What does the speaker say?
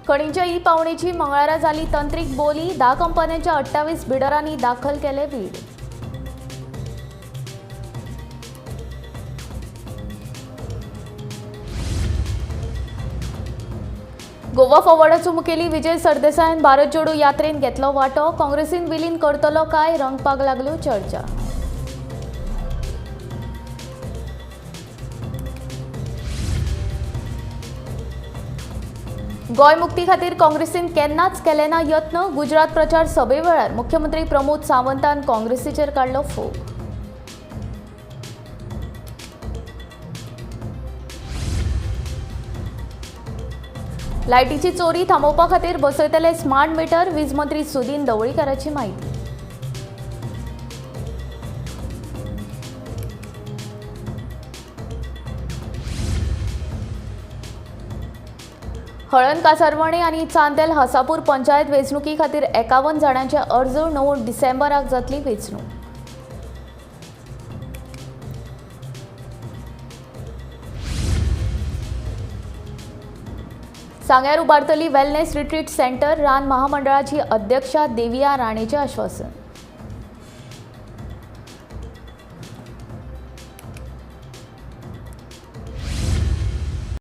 खणींच्या E पावणेची मंगळारा जाली तंत्रीक बोली 10 कंपन्यांच्या 28 बिडरांनी दाखल केले बीड. गोवा फॉरवर्डाचो मुखेली विजय सरदेसायन भारत जोडो यात्रेन घेतलो वांटो. काँग्रेसीन विलीन करतलो काय रंगपाक लागल्यो चर्चा. गोय मुक्ती खातीर काँग्रेसीन केन्नाच केले ना यत्न. गुजरात प्रचार सभे वेळार मुख्यमंत्री प्रमोद सावंतान काँग्रेसीचेर काडलो फोग. लायटीची चोरी थांबोवपा खातीर बसयतले स्मार्ट मीटर. वीज मंत्री सुदीन ढवळीकाराची माहिती. हळण कासारवणे आनी चांदेल हासापूर पंचायत वेंचणुकी खातीर 51 जाणांचे अर्ज. 9 डिसेंबराक जातली वेंचणूक. सांग्यार उबारतली वेलनेस रिट्रीट सेंटर. रान महामंडळाची अध्यक्षा देविया राणेचे आश्वासन.